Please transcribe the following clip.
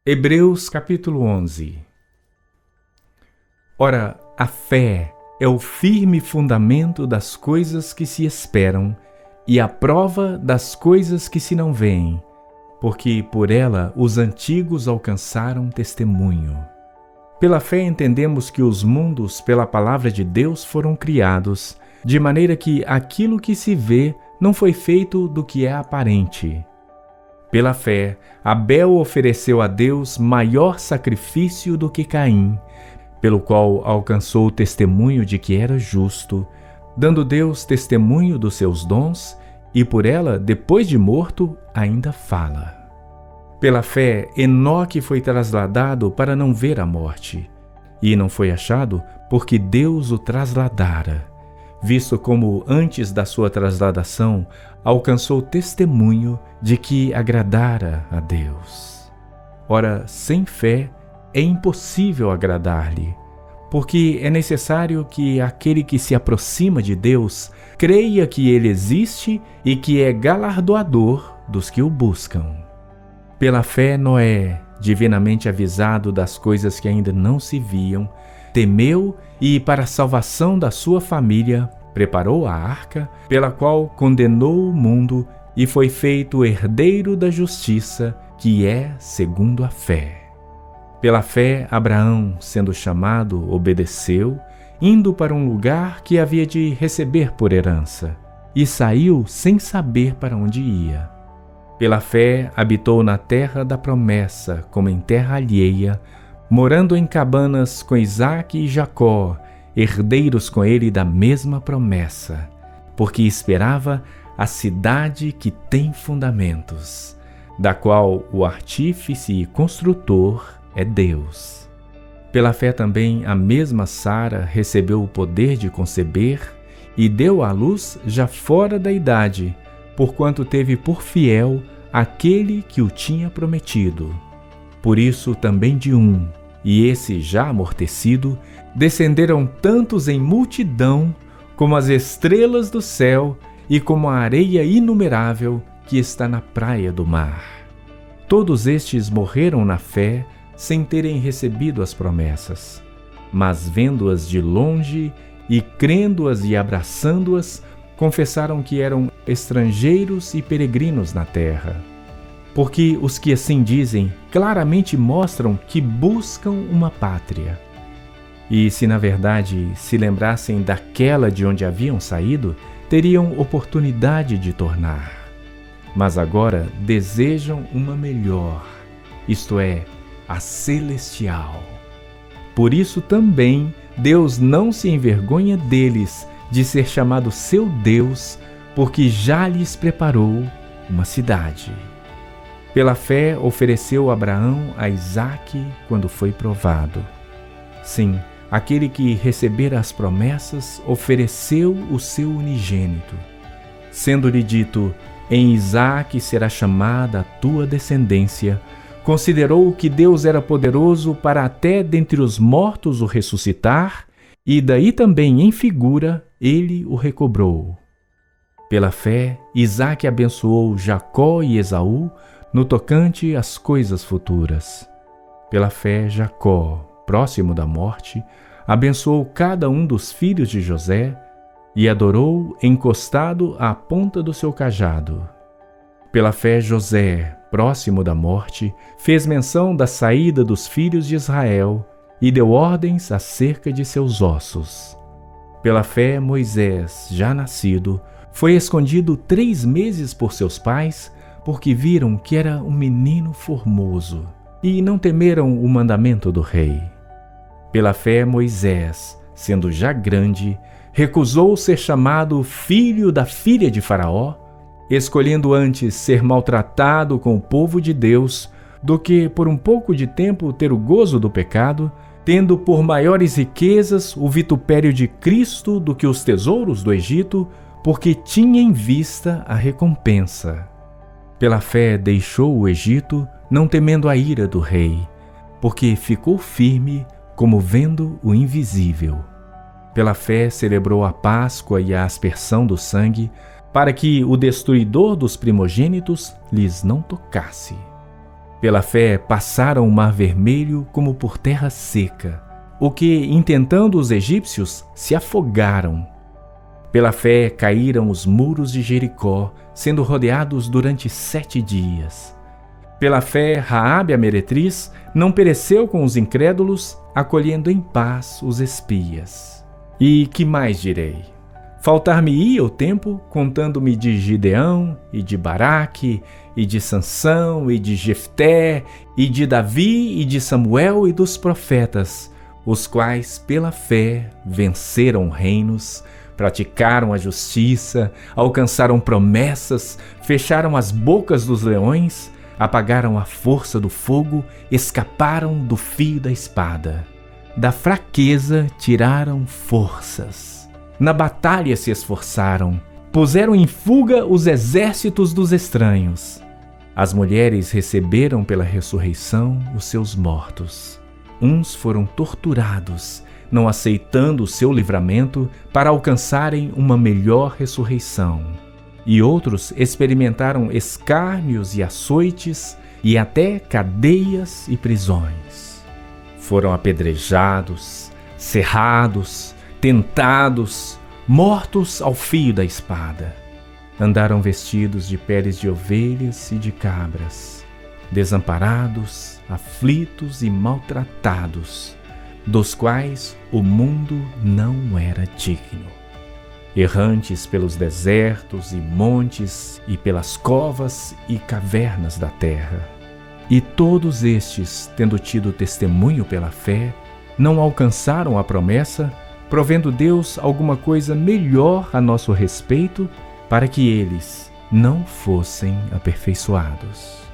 Hebreus capítulo 11. Ora, a fé é o firme fundamento das coisas que se esperam e a prova das coisas que se não veem, porque por ela os antigos alcançaram testemunho. Pela fé entendemos que os mundos pela palavra de Deus foram criados, de maneira que aquilo que se vê não foi feito do que é aparente. Pela fé, Abel ofereceu a Deus maior sacrifício do que Caim, pelo qual alcançou o testemunho de que era justo, dando Deus testemunho dos seus dons, e por ela, depois de morto, ainda fala. Pela fé, Enoque foi trasladado para não ver a morte, e não foi achado porque Deus o trasladara, visto como antes da sua trasladação alcançou testemunho de que agradara a Deus. Ora, sem fé é impossível agradar-lhe, porque é necessário que aquele que se aproxima de Deus creia que Ele existe e que é galardoador dos que o buscam. Pela fé, Noé, divinamente avisado das coisas que ainda não se viam, temeu e, para a salvação da sua família, preparou a arca, pela qual condenou o mundo e foi feito herdeiro da justiça, que é segundo a fé. Pela fé, Abraão, sendo chamado, obedeceu, indo para um lugar que havia de receber por herança, e saiu sem saber para onde ia. Pela fé, habitou na terra da promessa, como em terra alheia, morando em cabanas com Isaque e Jacó, herdeiros com ele da mesma promessa, porque esperava a cidade que tem fundamentos, da qual o artífice e construtor é Deus. Pela fé também a mesma Sara recebeu o poder de conceber e deu à luz já fora da idade, porquanto teve por fiel aquele que o tinha prometido. Por isso também de um, e esse já amortecido, descenderam tantos em multidão como as estrelas do céu e como a areia inumerável que está na praia do mar. Todos estes morreram na fé, sem terem recebido as promessas, mas vendo-as de longe e crendo-as e abraçando-as, confessaram que eram estrangeiros e peregrinos na terra. Porque os que assim dizem claramente mostram que buscam uma pátria. E se na verdade se lembrassem daquela de onde haviam saído, teriam oportunidade de tornar. Mas agora desejam uma melhor, isto é, a celestial. Por isso também Deus não se envergonha deles de ser chamado seu Deus, porque já lhes preparou uma cidade. Pela fé ofereceu Abraão a Isaque quando foi provado. Sim, aquele que recebera as promessas ofereceu o seu unigênito, sendo-lhe dito: em Isaque será chamada a tua descendência. Considerou que Deus era poderoso para até dentre os mortos o ressuscitar, e daí também em figura ele o recobrou. Pela fé, Isaque abençoou Jacó e Esaú no tocante às coisas futuras. Pela fé, Jacó, próximo da morte, abençoou cada um dos filhos de José e adorou encostado à ponta do seu cajado. Pela fé, José, próximo da morte, fez menção da saída dos filhos de Israel e deu ordens acerca de seus ossos. Pela fé, Moisés, já nascido, foi escondido 3 meses por seus pais, porque viram que era um menino formoso, e não temeram o mandamento do rei. Pela fé, Moisés, sendo já grande, recusou ser chamado filho da filha de Faraó, escolhendo antes ser maltratado com o povo de Deus, do que por um pouco de tempo ter o gozo do pecado, tendo por maiores riquezas o vitupério de Cristo do que os tesouros do Egito, porque tinha em vista a recompensa. Pela fé deixou o Egito, não temendo a ira do rei, porque ficou firme como vendo o invisível. Pela fé celebrou a Páscoa e a aspersão do sangue, para que o destruidor dos primogênitos lhes não tocasse. Pela fé passaram o mar vermelho como por terra seca, o que, intentando os egípcios, se afogaram. Pela fé caíram os muros de Jericó, sendo rodeados durante 7 dias. Pela fé, Raabe a meretriz não pereceu com os incrédulos, acolhendo em paz os espias. E que mais direi? Faltar-me-ia o tempo contando-me de Gideão, e de Baraque, e de Sansão, e de Jefté, e de Davi, e de Samuel e dos profetas, os quais pela fé venceram reinos, praticaram a justiça, alcançaram promessas, fecharam as bocas dos leões, apagaram a força do fogo, escaparam do fio da espada. Da fraqueza tiraram forças. Na batalha se esforçaram, puseram em fuga os exércitos dos estranhos. As mulheres receberam pela ressurreição os seus mortos. Uns foram torturados, não aceitando o seu livramento para alcançarem uma melhor ressurreição. E outros experimentaram escárnios e açoites e até cadeias e prisões. Foram apedrejados, cerrados, tentados, mortos ao fio da espada. Andaram vestidos de peles de ovelhas e de cabras, desamparados, aflitos e maltratados, dos quais o mundo não era digno. Errantes pelos desertos e montes e pelas covas e cavernas da terra. E todos estes, tendo tido testemunho pela fé, não alcançaram a promessa, provendo Deus alguma coisa melhor a nosso respeito, para que eles não fossem aperfeiçoados.